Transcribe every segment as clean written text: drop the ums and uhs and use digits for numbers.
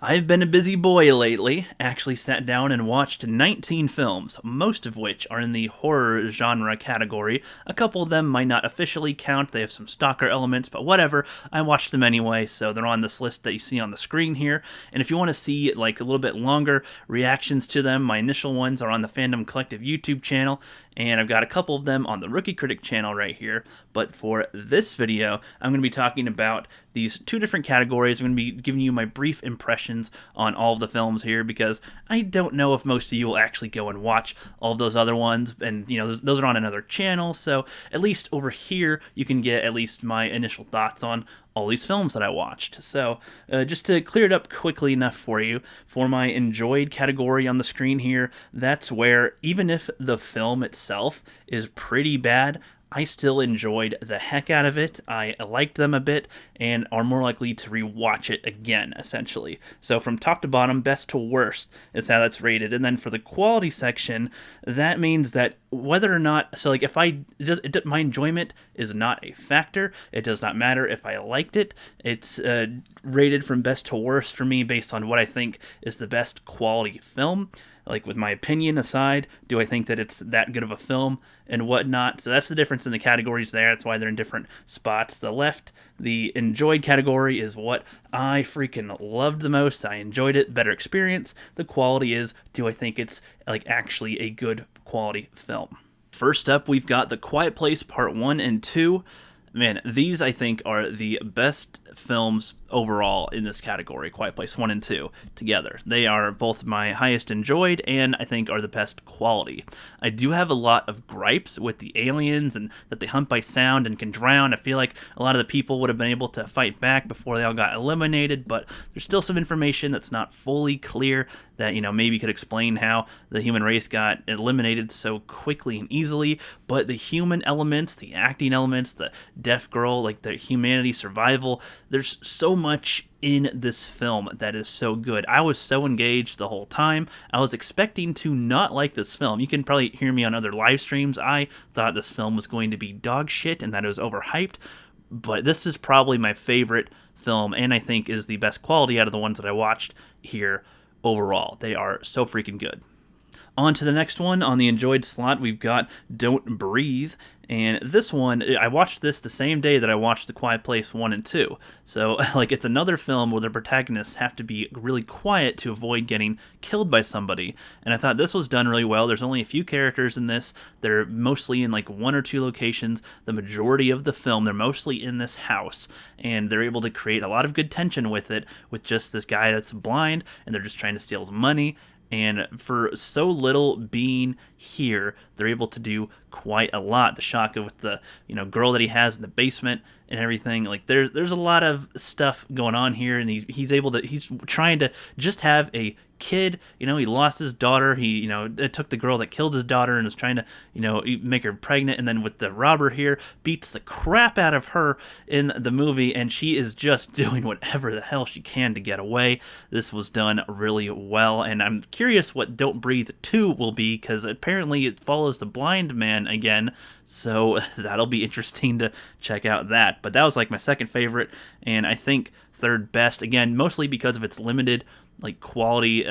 I've been a busy boy lately. Actually sat down and watched 19 films, most of which are in the horror genre category. A couple of them might not officially count, they have some stalker elements, but whatever. I watched them anyway, so they're on this list that you see on the screen here. And if you want to see like a little bit longer reactions to them, my initial ones are on the Fandom Collective YouTube channel, and I've got a couple of them on the Rookie Critic channel right here. But for this video, I'm going to be talking about these two different categories. I'm going to be giving you my brief impressions on all of the films here, because I don't know if most of you will actually go and watch all of those other ones, and those are on another channel, so at least over here you can get at least my initial thoughts on all these films that I watched. So just to clear it up quickly enough for you, for my enjoyed category on the screen here, that's where even if the film itself is pretty bad, I still enjoyed the heck out of it. I liked them a bit and are more likely to rewatch it again, essentially. So from top to bottom, best to worst is how that's rated. And then for the quality section, that means that whether or not, so like if my enjoyment is not a factor. It does not matter if I liked it. It's rated from best to worst for me based on what I think is the best quality film. Like, with my opinion aside, do I think that it's that good of a film and whatnot? So that's the difference in the categories there. That's why they're in different spots. The left, the enjoyed category, is what I freaking loved the most. I enjoyed it. Better experience. The quality is, do I think it's like actually a good quality film? First up, we've got The Quiet Place Part 1 and 2. Man, these I think are the best films overall in this category, Quiet Place 1 and 2 together. They are both my highest enjoyed and I think are the best quality. I do have a lot of gripes with the aliens and that they hunt by sound and can drown. I feel like a lot of the people would have been able to fight back before they all got eliminated, but there's still some information that's not fully clear that, maybe could explain how the human race got eliminated so quickly and easily. But the human elements, the acting elements, the deaf girl, like the humanity survival, there's so much in this film that is so good. I was so engaged the whole time. I was expecting to not like this film. You can probably hear me on other live streams. I thought this film was going to be dog shit and that it was overhyped, but this is probably my favorite film and I think is the best quality out of the ones that I watched here overall. They are so freaking good. On to the next one. On the enjoyed slot, we've got Don't Breathe. And this one, I watched this the same day that I watched The Quiet Place 1 and 2. So, it's another film where the protagonists have to be really quiet to avoid getting killed by somebody. And I thought this was done really well. There's only a few characters in this. They're mostly in one or two locations. The majority of the film, they're mostly in this house. And they're able to create a lot of good tension with it, with just this guy that's blind, and they're just trying to steal his money. And for so little being here, they're able to do quite a lot. The shock of the girl that he has in the basement and everything, there's a lot of stuff going on here, and he's trying to just have a kid. He lost his daughter. It took the girl that killed his daughter and was trying to make her pregnant, and then with the robber here, beats the crap out of her in the movie, and she is just doing whatever the hell she can to get away. This was done really well, and I'm curious what Don't Breathe 2 will be, because apparently it follows the blind man again, so that'll be interesting to check out that. But that was my second favorite, and I think third best, again, mostly because of its limited quality,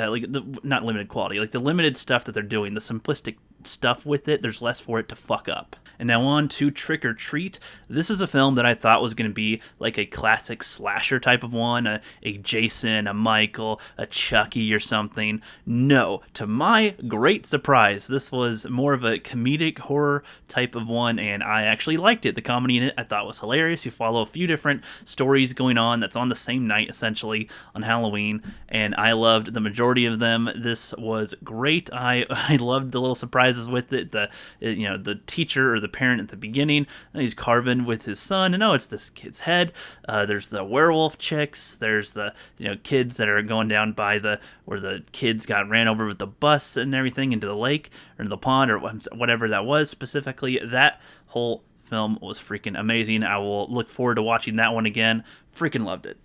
not limited quality, the limited stuff that they're doing, the simplistic stuff with it. There's less for it to fuck up. And now on to Trick or Treat. This is a film that I thought was going to be a classic slasher type of one, a Jason, a Michael, a Chucky or something. No, to my great surprise, this was more of a comedic horror type of one, and I actually liked it. The comedy in it I thought was hilarious. You follow a few different stories going on that's on the same night, essentially, on Halloween, and I loved the majority of them. This was great. I loved the little surprises with it. The teacher or the parent at the beginning, he's carving with his son, and it's this kid's head. There's the werewolf chicks. There's the kids that are going down by where the kids got ran over with the bus and everything into the lake or into the pond or whatever that was specifically. That whole film was freaking amazing. I will look forward to watching that one again. Freaking loved it.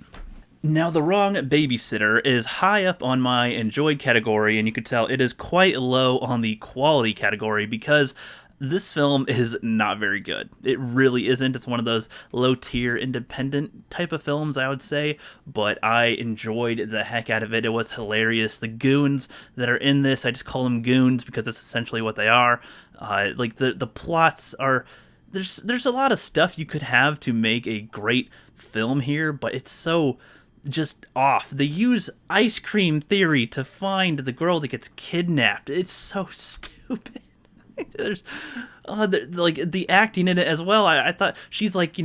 Now, The Wrong Babysitter is high up on my enjoyed category, and you could tell it is quite low on the quality category because This film is not very good. It really isn't. It's one of those low tier independent type of films, I would say, but I enjoyed the heck out of it. It was hilarious. The goons that are in this, I just call them goons because it's essentially what they are. Like the plots are, there's a lot of stuff you could have to make a great film here, but it's so just off. They use ice cream theory to find the girl that gets kidnapped. It's so stupid. There's like the acting in it as well. I thought she's like,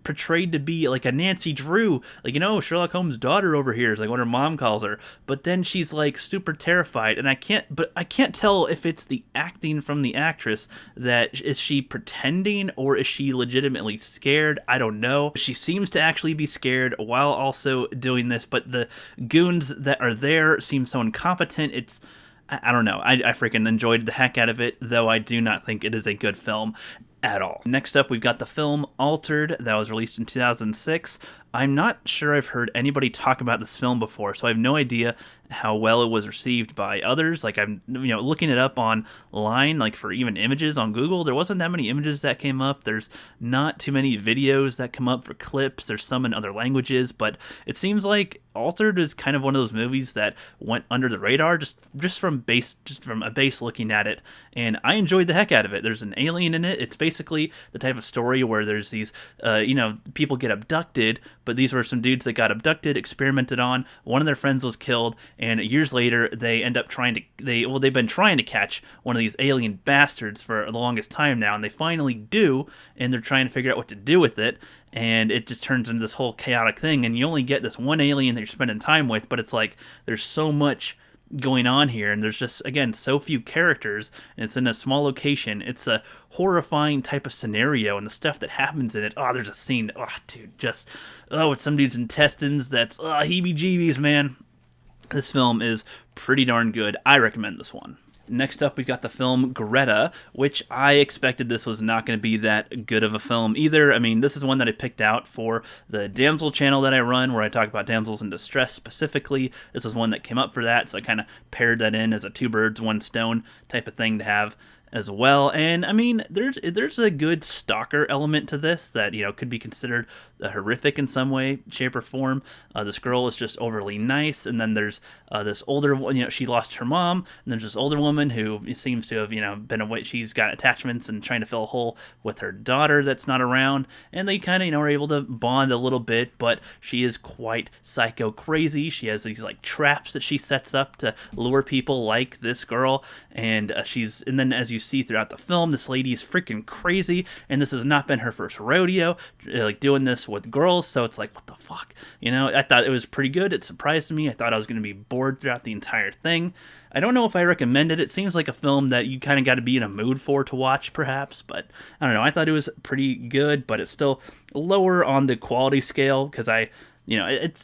portrayed to be like a Nancy Drew, like, Sherlock Holmes' daughter over here is like what her mom calls her. But then she's like super terrified, and I can't tell if it's the acting from the actress. That is she pretending or is she legitimately scared? I don't know. She seems to actually be scared while also doing this, but the goons that are there seem so incompetent. I don't know. I freaking enjoyed the heck out of it, though I do not think it is a good film at all. Next up, we've got the film Altered that was released in 2006. I'm not sure I've heard anybody talk about this film before, so I have no idea how well it was received by others. Like, I'm looking it up online, like for even images on Google, there wasn't that many images that came up. There's not too many videos that come up for clips. There's some in other languages, but it seems like Altered is kind of one of those movies that went under the radar just from a base looking at it, and I enjoyed the heck out of it. There's an alien in it. It's basically the type of story where there's these people get abducted, but these were some dudes that got abducted, experimented on. One of their friends was killed, and years later they end up they've been trying to catch one of these alien bastards for the longest time now, and they finally do, and they're trying to figure out what to do with it. And it just turns into this whole chaotic thing, and you only get this one alien that you're spending time with, but it's like there's so much going on here, and there's just, again, so few characters, and it's in a small location. It's a horrifying type of scenario, and the stuff that happens in it, there's a scene, with some dude's intestines, that's heebie-jeebies, man. This film is pretty darn good. I recommend this one. Next up, we've got the film Greta, which I expected this was not going to be that good of a film either. I mean, this is one that I picked out for the Damsel channel that I run, where I talk about damsels in distress specifically. This was one that came up for that, so I kind of paired that in as a two birds, one stone type of thing to have as well. And I mean, there's a good stalker element to this that could be considered horrific in some way, shape, or form. This girl is just overly nice, and then there's this older, she lost her mom, and there's this older woman who seems to have been away. She's got attachments and trying to fill a hole with her daughter that's not around, and they kind of are able to bond a little bit. But she is quite psycho crazy. She has these like traps that she sets up to lure people like this girl, and then as you see throughout the film, this lady is freaking crazy, and this has not been her first rodeo, like doing this with girls, so it's like, what the fuck? I thought it was pretty good. It surprised me. I thought I was going to be bored throughout the entire thing. I don't know if I recommend it. It seems like a film that you kind of got to be in a mood for to watch, perhaps, but I don't know. I thought it was pretty good, but it's still lower on the quality scale because it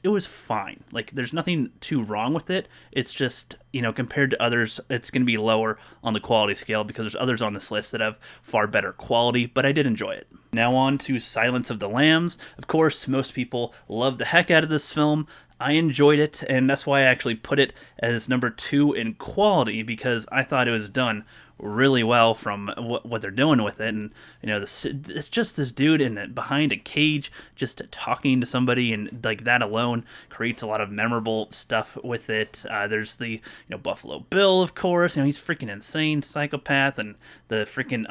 was fine. Like, there's nothing too wrong with it. It's just, compared to others, it's going to be lower on the quality scale because there's others on this list that have far better quality, but I did enjoy it. Now on to Silence of the Lambs. Of course, most people love the heck out of this film. I enjoyed it, and that's why I actually put it as number 2 in quality, because I thought it was done really well from what they're doing with it. And it's just this dude behind a cage just talking to somebody, and like that alone creates a lot of memorable stuff with it. There's the Buffalo Bill, of course. He's freaking insane psychopath, and the freaking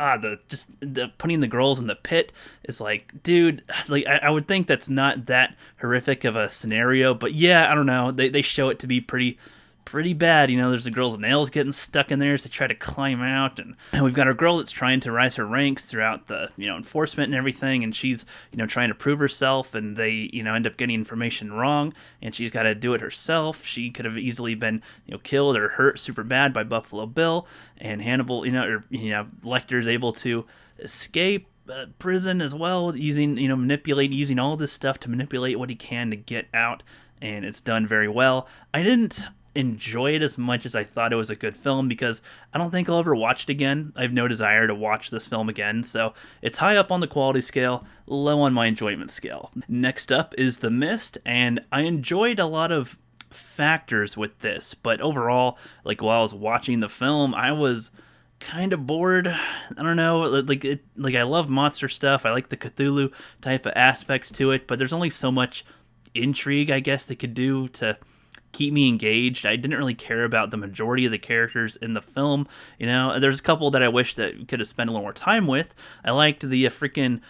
the putting the girls in the pit is like, dude, like I would think that's not that horrific of a scenario, but yeah, I don't know, they show it to be pretty bad. There's the girl's nails getting stuck in there as they try to climb out, and we've got our girl that's trying to rise her ranks throughout the enforcement and everything, and she's trying to prove herself, and they end up getting information wrong, and she's got to do it herself. She could have easily been killed or hurt super bad by Buffalo Bill, and Hannibal Lecter is able to escape prison as well, using all this stuff to manipulate what he can to get out, and it's done very well. I didn't enjoy it as much as I thought it was a good film, because I don't think I'll ever watch it again. I have no desire to watch this film again, so it's high up on the quality scale, low on my enjoyment scale. Next up is The Mist, and I enjoyed a lot of factors with this, but overall, like while I was watching the film, I was kind of bored. I don't know, like I love monster stuff. I like the Cthulhu type of aspects to it, but there's only so much intrigue, I guess, they could do to keep me engaged. I didn't really care about the majority of the characters in the film. There's a couple that I wish that we could have spent a little more time with. I liked the freaking,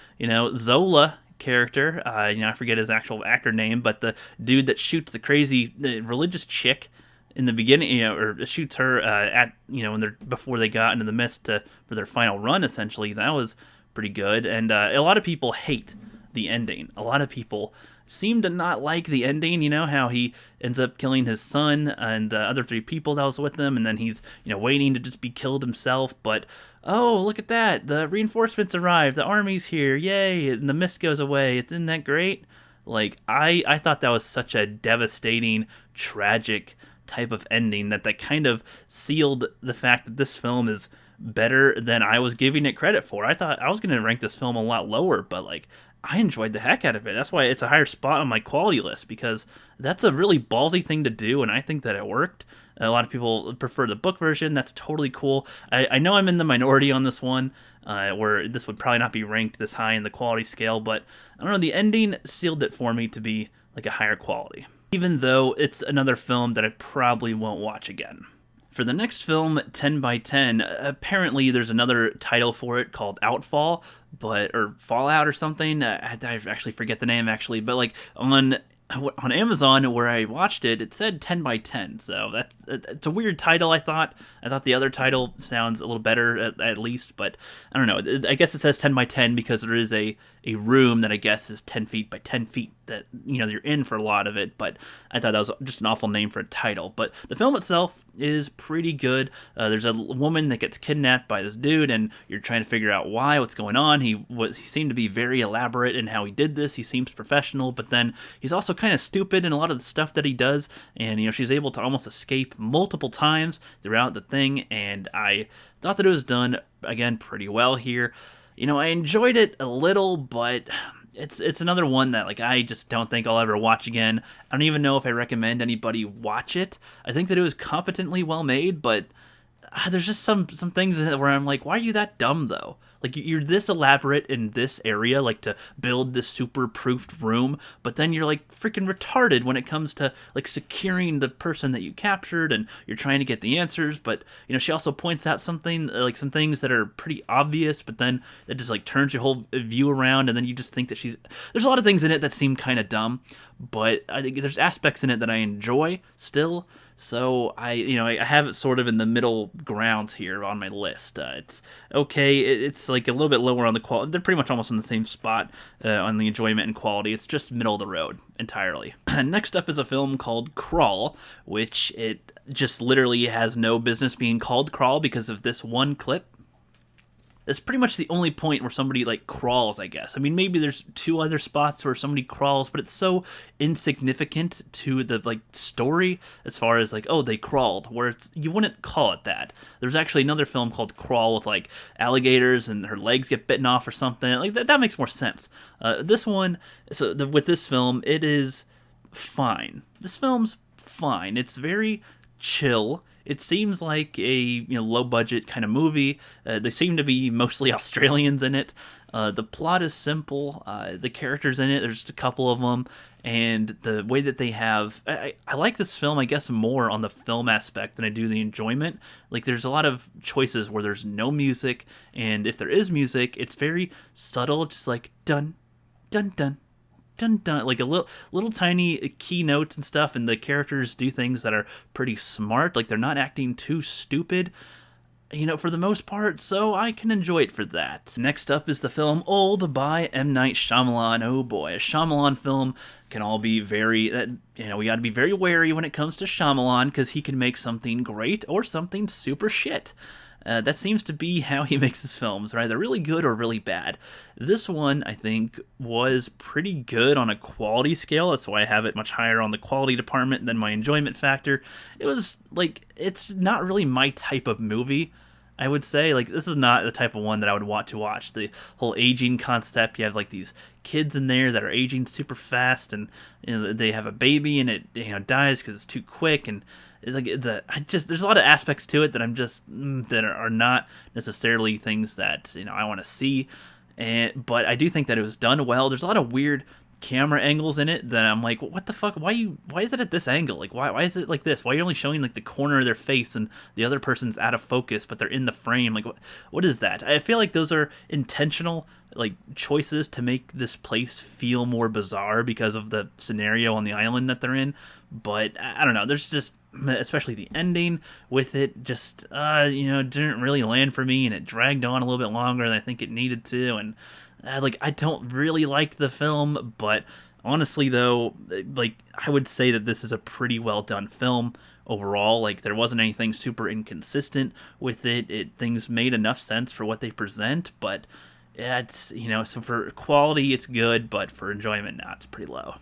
Zola character. I forget his actual actor name, but the dude that shoots the crazy religious chick in the beginning, or shoots her at, when they're before they got into the mist for their final run. Essentially, that was pretty good. And a lot of people hate the ending. A lot of people seem to not like the ending. How he ends up killing his son and the other three people that was with him, and then he's waiting to just be killed himself. But oh, look at that! The reinforcements arrived. The army's here! Yay! And the mist goes away. Isn't that great? Like I thought that was such a devastating, tragic type of ending that kind of sealed the fact that this film is better than I was giving it credit for. I thought I was going to rank this film a lot lower, but like I enjoyed the heck out of it. That's why it's a higher spot on my quality list, because that's a really ballsy thing to do, and I think that it worked. A lot of people prefer the book version. That's totally cool. I know I'm in the minority on this one, where this would probably not be ranked this high in the quality scale, but I don't know, the ending sealed it for me to be like a higher quality, even though it's another film that I probably won't watch again. For the next film, 10 by 10, apparently there's another title for it called Outfall, or Fallout or something. I actually forget the name, actually, but like on Amazon where I watched it, it said 10 by 10, so it's a weird title. I thought the other title sounds a little better at least, but I don't know. I guess it says 10 by 10 because there is a room that I guess is 10 feet by 10 feet that you're in for a lot of it, but I thought that was just an awful name for a title. But the film itself is pretty good. There's a woman that gets kidnapped by this dude, and you're trying to figure out what's going on. He seemed to be very elaborate in how he did this. He seems professional, but then he's also kind of stupid in a lot of the stuff that he does, and she's able to almost escape multiple times throughout the thing, and I thought that it was done again pretty well here. I enjoyed it a little, but it's another one that like I just don't think I'll ever watch again. I don't even know if I recommend anybody watch it. I think that it was competently well made, but there's just some things in it where I'm like, why are you that dumb though? Like, you're this elaborate in this area, like to build this super proofed room, but then you're like freaking retarded when it comes to like securing the person that you captured, and you're trying to get the answers. But she also points out some things that are pretty obvious, but then it just like turns your whole view around, and then you just think that there's a lot of things in it that seem kind of dumb, but I think there's aspects in it that I enjoy still. So I have it sort of in the middle grounds here on my list. It's okay. It's like a little bit lower on the quality. They're pretty much almost in the same spot on the enjoyment and quality. It's just middle of the road entirely. Next up is a film called Crawl, which it just literally has no business being called Crawl because of this one clip. That's pretty much the only point where somebody like crawls, I guess. I mean, maybe there's two other spots where somebody crawls, but it's so insignificant to the like story as far as like, oh, they crawled, where you wouldn't call it that. There's actually another film called Crawl with like alligators and her legs get bitten off or something. Like that makes more sense. This one, with this film, it is fine. This film's fine. It's very chill. It seems like a low budget kind of movie. They seem to be mostly Australians in it. The plot is simple. The characters in it, there's just a couple of them, and the way that they have, I like this film, I guess, more on the film aspect than I do the enjoyment. Like, there's a lot of choices where there's no music, and if there is music, it's very subtle, just like dun dun dun dun dun, like a little tiny keynotes and stuff, and the characters do things that are pretty smart. Like, they're not acting too stupid, for the most part, so I can enjoy it for that. Next up is the film Old by M. Night Shyamalan. Oh boy, a Shyamalan film can all be very, we gotta be very wary when it comes to Shyamalan, because he can make something great or something super shit. That seems to be how he makes his films, right? They're really good or really bad. This one, I think, was pretty good on a quality scale. That's why I have it much higher on the quality department than my enjoyment factor. It was, like, it's not really my type of movie. I would say, like, this is not the type of one that I would want to watch. The whole aging concept, you have like these kids in there that are aging super fast, and they have a baby and it dies because it's too quick, and it's like there's a lot of aspects to it that I'm just that are not necessarily things that I want to see, but I do think that it was done well. There's a lot of weird camera angles in it that I'm like, what the fuck? Why is it at this angle? Like, why is it like this? Why are you only showing like the corner of their face and the other person's out of focus, but they're in the frame? Like, what is that? I feel like those are intentional like choices to make this place feel more bizarre because of the scenario on the island that they're in. But I don't know. There's just, especially the ending with it, just didn't really land for me, and it dragged on a little bit longer than I think it needed to, and I don't really like the film, but honestly though, like, I would say that this is a pretty well done film overall. Like, there wasn't anything super inconsistent with it. Things made enough sense for what they present, but yeah, it's so for quality it's good, but for enjoyment, it's pretty low.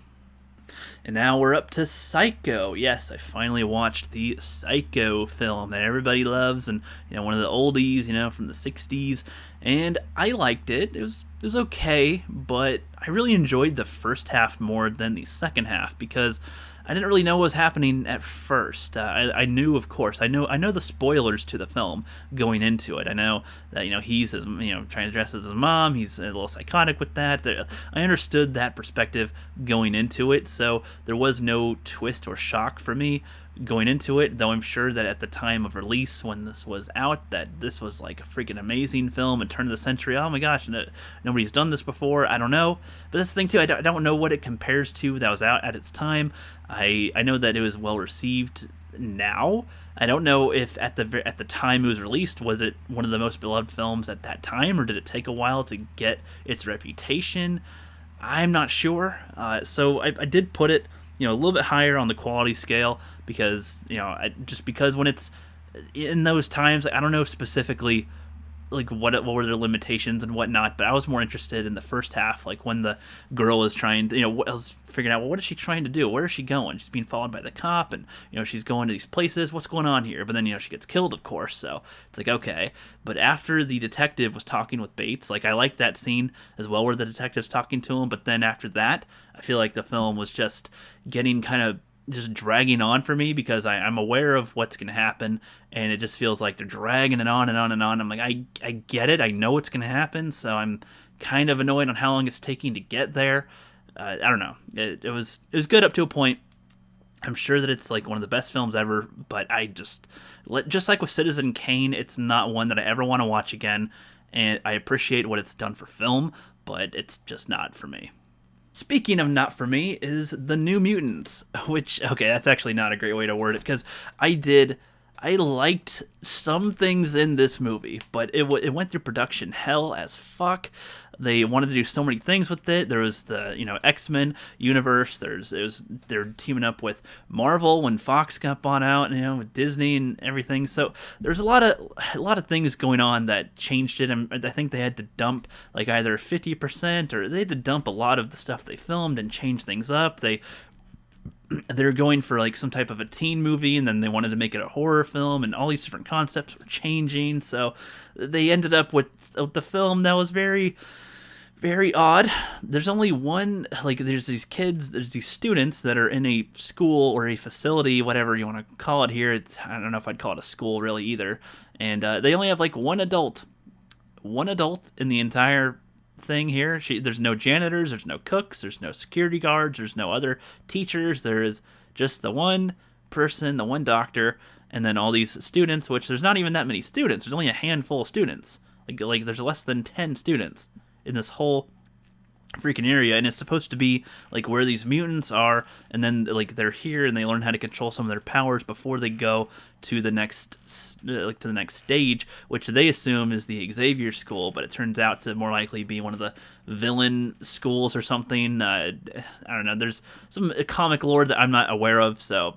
And now we're up to Psycho. Yes, I finally watched the Psycho film that everybody loves, and one of the oldies, from the 60s, and I liked it. It was okay, but I really enjoyed the first half more than the second half because I didn't really know what was happening at first. I knew, of course, I know the spoilers to the film going into it. I know that he's trying to dress as his mom. He's a little psychotic with that. I understood that perspective going into it, so there was no twist or shock for me going into it, though I'm sure that at the time of release when this was out, that this was like a freaking amazing film and turn of the century. Oh my gosh, nobody's done this before. I don't know, but that's the thing too, I don't know what it compares to that was out at its time. I know that it was well received now. I don't know if at the time it was released, was it one of the most beloved films at that time, or did it take a while to get its reputation? I'm not sure. So I did put it a little bit higher on the quality scale because just because when it's in those times, I don't know specifically like what were their limitations and whatnot, but I was more interested in the first half, like when the girl is trying to, I was figuring out, well, what is she trying to do? Where is she going? She's being followed by the cop, and she's going to these places. What's going on here? But then she gets killed, of course. So it's like, okay. But after the detective was talking with Bates, like I liked that scene as well, where the detective's talking to him. But then after that, I feel like the film was just getting kind of just dragging on for me because I'm aware of what's going to happen, and it just feels like they're dragging it on and on and on. I'm like, I get it. I know what's going to happen, so I'm kind of annoyed on how long it's taking to get there. I don't know. It was good up to a point. I'm sure that it's like one of the best films ever, but I just like with Citizen Kane, it's not one that I ever want to watch again, and I appreciate what it's done for film, but it's just not for me. Speaking of not for me is The New Mutants, which, okay, that's actually not a great way to word it, because I liked some things in this movie, but it went through production hell as fuck. They wanted to do so many things with it. There was the X-Men universe. They're teaming up with Marvel when Fox got bought out, with Disney and everything. So there's a lot of things going on that changed it. And I think they had to dump like either 50% or they had to dump a lot of the stuff they filmed and change things up. They're going for like some type of a teen movie, and then they wanted to make it a horror film, and all these different concepts were changing. So they ended up with the film that was very, very odd. There's only one, like there's these students that are in a school or a facility, whatever you want to call it here. I don't know if I'd call it a school really either. And they only have like one adult in the entire thing here. There's no janitors, there's no cooks, there's no security guards, there's no other teachers. There is just the one person, the one doctor, and then all these students, which there's not even that many students. There's only a handful of students. Like there's less than 10 students in this whole freaking area, and it's supposed to be like where these mutants are, and then like they're here and they learn how to control some of their powers before they go to the next stage, which they assume is the Xavier School, but it turns out to more likely be one of the villain schools or something. I don't know. There's some comic lore that I'm not aware of, so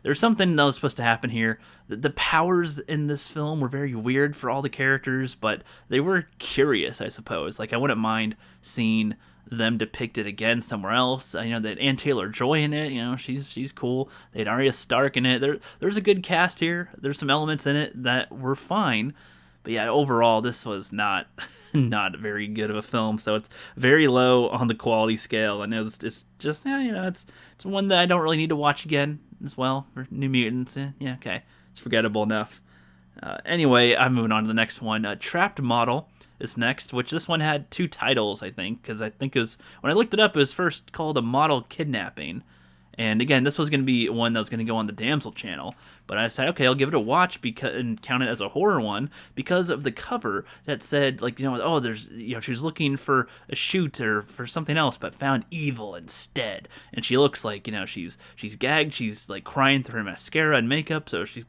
there's something that was supposed to happen here. The powers in this film were very weird for all the characters, but they were curious, I suppose. Like I wouldn't mind seeing them depicted again somewhere else. You know, they had Ann Taylor-Joy in it. You know, she's cool. They had Arya Stark in it. There's a good cast here. There's some elements in it that were fine. But yeah, overall, this was not not very good of a film. So it's very low on the quality scale. And it's just, yeah, you know, it's one that I don't really need to watch again as well. For New Mutants, yeah, okay. It's forgettable enough. Anyway, I'm moving on to the next one. Trapped Model is next, which this one had 2 titles, I think, because I think it was, when I looked it up, it was first called A Model Kidnapping. And again, this was going to be one that was going to go on the Damsel channel, but I decided, okay, I'll give it a watch and count it as a horror one because of the cover that said, like, you know, oh, there's, you know, she was looking for a shoot or for something else, but found evil instead. And she looks like, you know, she's gagged, she's like crying through her mascara and makeup, so she's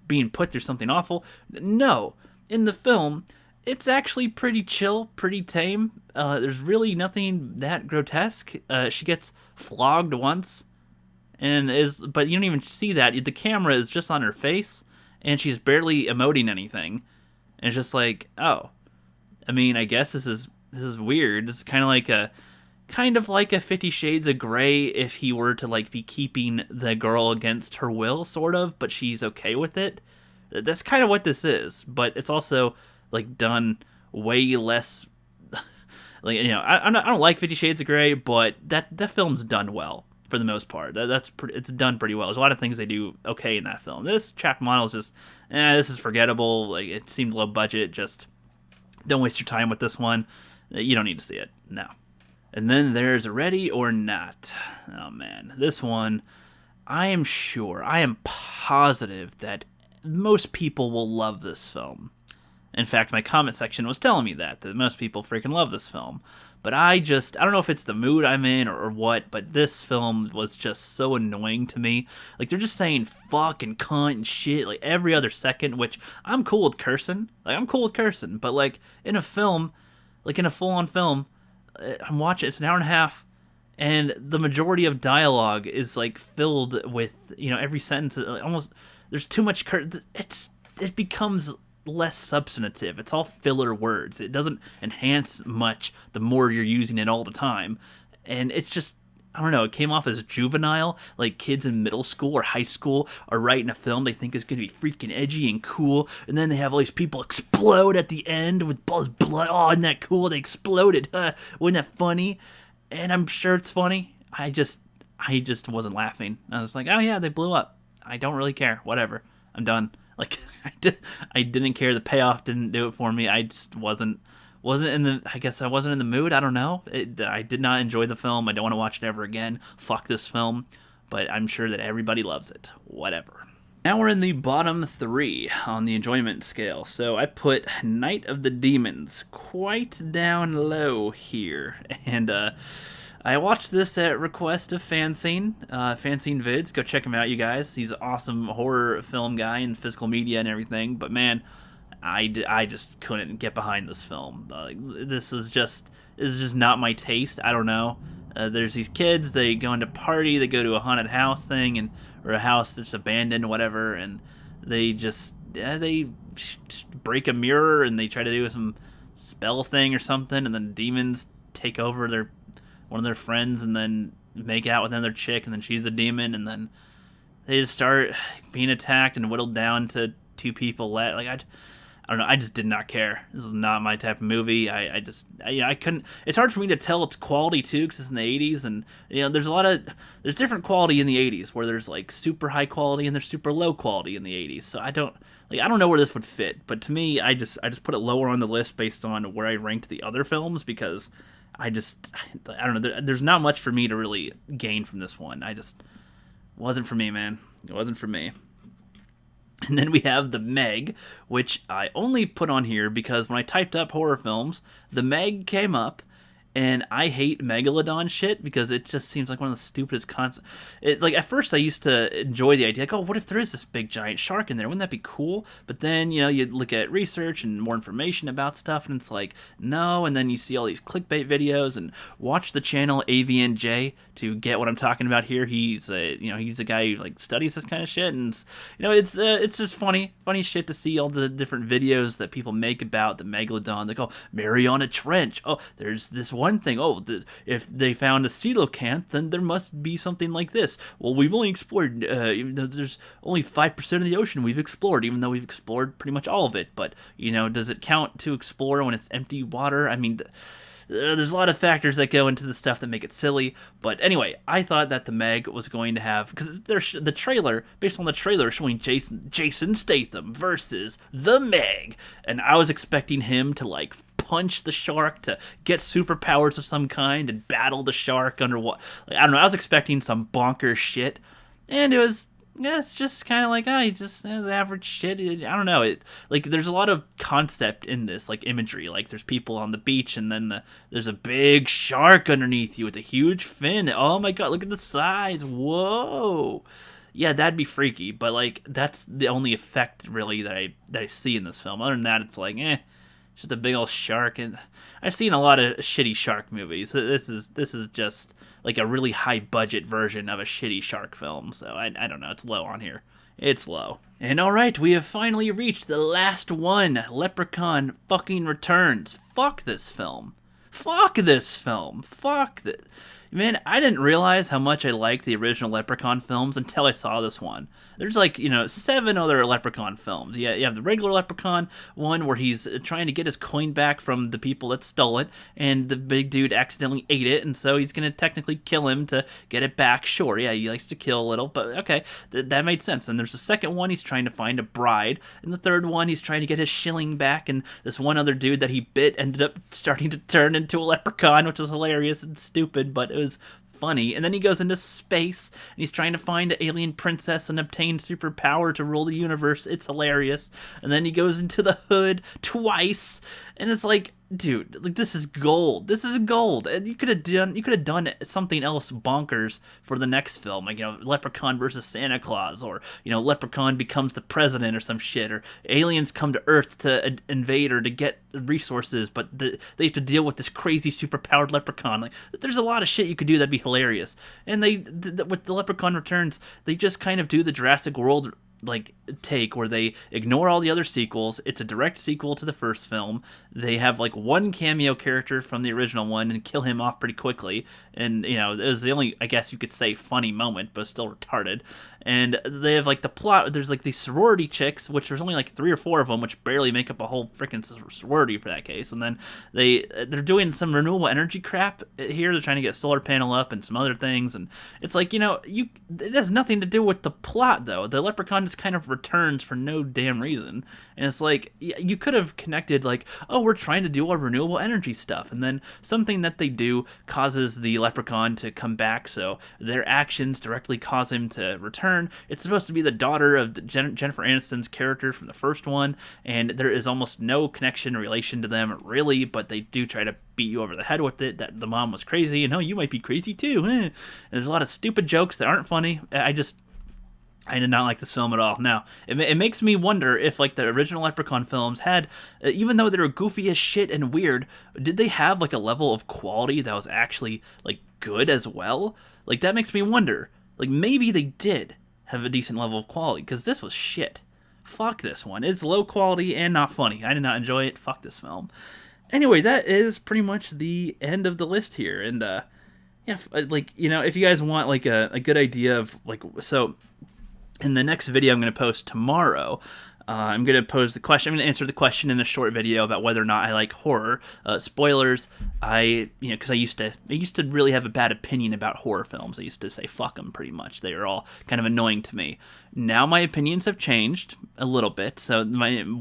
being put through something awful. No, in the film, it's actually pretty chill, pretty tame. There's really nothing that grotesque. She gets flogged once. But you don't even see that. The camera is just on her face, and she's barely emoting anything. And it's just like, oh, I mean, I guess this is weird. It's kind of like a 50 Shades of Grey if he were to like be keeping the girl against her will, sort of, but she's okay with it. That's kind of what this is, but it's also like done way less. Like, you know, I don't like 50 Shades of Grey, but that film's done well. For the most part, it's done pretty well. There's a lot of things they do okay in that film. This Trapped Model is just, this is forgettable. Like, it seemed low budget. Just don't waste your time with this one. You don't need to see it. No. And then there's Ready or Not. Oh man, this one, I am positive that most people will love this film. In fact, my comment section was telling me that most people freaking love this film. But I don't know if it's the mood I'm in or what, but this film was just so annoying to me. Like, they're just saying fuck and cunt and shit, like, every other second, which I'm cool with cursing. But, like, in a film, like, in a full-on film, I'm watching, it's an hour and a half, and the majority of dialogue is, like, filled with, you know, every sentence, almost, there's too much it becomes less substantive. It's all filler words. It doesn't enhance much the more you're using it all the time. And it's just, I don't know, it came off as juvenile, like kids in middle school or high school are writing a film they think is going to be freaking edgy and cool, and then they have all these people explode at the end with blood. Oh, isn't that cool? They exploded. Wasn't that funny? And I'm sure it's funny. I just wasn't laughing. I was like, oh yeah, they blew up. I don't really care. Whatever. I'm done. Like, I didn't care. The payoff didn't do it for me. I just wasn't in the, I guess I wasn't in the mood. I don't know. I did not enjoy the film. I don't want to watch it ever again. Fuck this film. But I'm sure that everybody loves it. Whatever. Now we're in the bottom 3 on the enjoyment scale. So I put Night of the Demons quite down low here. And, I watched this at request of Fanscene Vids. Go check him out, you guys. He's an awesome horror film guy and physical media and everything. But man, I just couldn't get behind this film. This is just not my taste. I don't know. There's these kids. They go into party. They go to a haunted house thing, or a house that's abandoned, whatever. And they just break a mirror and they try to do some spell thing or something. And then demons take over one of their friends and then make out with another chick, and then she's a demon, and then they just start being attacked and whittled down to 2 people. Like, I don't know. I just did not care. This is not my type of movie. I couldn't. It's hard for me to tell its quality too, because it's in the 80s, and you know, there's different quality in the 80s where there's like super high quality and there's super low quality in the 80s. So I don't know where this would fit. But to me, I just put it lower on the list based on where I ranked the other films, because I don't know. There's not much for me to really gain from this one. Wasn't for me, man. It wasn't for me. And then we have The Meg, which I only put on here because when I typed up horror films, The Meg came up, and I hate Megalodon shit because it just seems like one of the stupidest concepts. Like, at first I used to enjoy the idea, like, oh, what if there is this big giant shark in there? Wouldn't that be cool? But then, you know, you look at research and more information about stuff, and it's like, no, and then you see all these clickbait videos, and watch the channel AVNJ to get what I'm talking about here. He's a guy who, like, studies this kind of shit, and, you know, it's just funny shit to see all the different videos that people make about the Megalodon. Like, oh, Mariana Trench. Oh, there's this one one thing. Oh, if they found a coelacanth, then there must be something like this. Well, we've only explored, there's only 5% of the ocean we've explored, even though we've explored pretty much all of it. But, does it count to explore when it's empty water? I mean, there's a lot of factors that go into the stuff that make it silly. But anyway, I thought that the Meg was going to have, because the trailer, based on the trailer, showing Jason Statham versus the Meg, and I was expecting him to like punch the shark, to get superpowers of some kind and battle the shark underwater. I don't know. I was expecting some bonkers shit, and it's just kind of like, it's average shit. I don't know. There's a lot of concept in this, like imagery. Like there's people on the beach, and then there's a big shark underneath you with a huge fin. Oh my god, look at the size. Whoa. Yeah, that'd be freaky. But like that's the only effect really that I see in this film. Other than that, it's like, it's just a big old shark. And I've seen a lot of shitty shark movies. This is just like a really high budget version of a shitty shark film. So I don't know. It's low on here. It's low. And alright, we have finally reached the last one. Leprechaun fucking Returns. Fuck this film. Fuck this film. Fuck this. Man, I didn't realize how much I liked the original Leprechaun films until I saw this one. There's 7 other Leprechaun films. Yeah, you have the regular Leprechaun one where he's trying to get his coin back from the people that stole it, and the big dude accidentally ate it, and so he's going to technically kill him to get it back. Sure, yeah, he likes to kill a little, but okay, that made sense. And there's the second one, he's trying to find a bride, and the third one, he's trying to get his shilling back, and this one other dude that he bit ended up starting to turn into a leprechaun, which was hilarious and stupid, but it was funny. And then he goes into space and he's trying to find an alien princess and obtain superpower to rule the universe. It's hilarious. And then he goes into the hood twice, and it's like, dude, like this is gold. This is gold. And you could have done something else bonkers for the next film, like Leprechaun versus Santa Claus, or Leprechaun becomes the president or some shit, or aliens come to Earth to invade or to get resources, but they have to deal with this crazy superpowered leprechaun. Like, there's a lot of shit you could do that'd be hilarious. And with the Leprechaun Returns, they just kind of do the Jurassic World take where they ignore all the other sequels. It's a direct sequel to the first film. They have one cameo character from the original one and kill him off pretty quickly, and it was the only, I guess you could say, funny moment, but still retarded. And they have the plot, there's these sorority chicks, which there's only 3 or 4 of them, which barely make up a whole freaking sorority for that case. And then they're doing some renewable energy crap here. They're trying to get a solar panel up and some other things, and it's it has nothing to do with the plot though. The leprechaun just kind of returns for no damn reason, and it's you could have connected oh, we're trying to do our renewable energy stuff, and then something that they do causes the leprechaun to come back, so their actions directly cause him to return. It's supposed to be the daughter of Jennifer Aniston's character from the first one, and there is almost no connection or relation to them really, but they do try to beat you over the head with it, that the mom was crazy, and you might be crazy too. And there's a lot of stupid jokes that aren't funny. I did not like this film at all. Now, it makes me wonder if, the original Leprechaun films had, even though they were goofy as shit and weird, did they have, a level of quality that was actually, good as well? That makes me wonder. Maybe they did have a decent level of quality, because this was shit. Fuck this one. It's low quality and not funny. I did not enjoy it. Fuck this film. Anyway, that is pretty much the end of the list here. And, yeah, if you guys want, a good idea of, so in the next video I'm going to post tomorrow, I'm going to pose the question. I'm going to answer the question in a short video about whether or not I like horror. Spoilers, because I used to really have a bad opinion about horror films. I used to say fuck them pretty much. They were all kind of annoying to me. Now my opinions have changed a little bit, so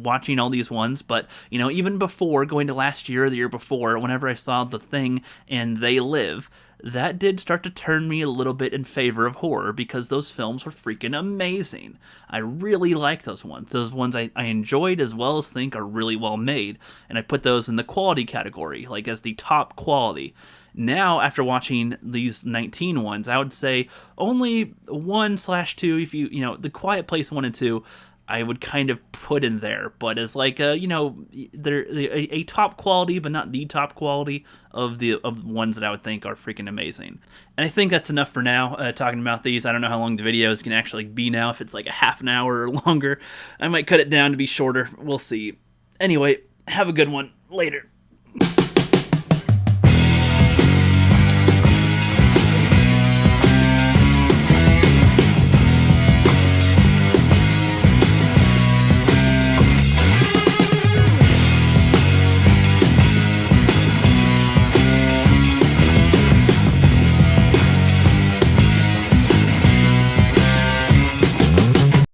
watching all these ones, but, even before, going to last year or the year before, whenever I saw The Thing and They Live, that did start to turn me a little bit in favor of horror, because those films were freaking amazing. I really like those ones. Those ones I enjoyed as well as think are really well made, and I put those in the quality category, as the top quality. Now, after watching these 19 ones, I would say only 1/2, if The Quiet Place 1 and 2, I would kind of put in there, but as they're a top quality, but not the top quality of ones that I would think are freaking amazing. And I think that's enough for now, talking about these. I don't know how long the video is going to actually be now, if it's a half an hour or longer. I might cut it down to be shorter. We'll see. Anyway, have a good one. Later.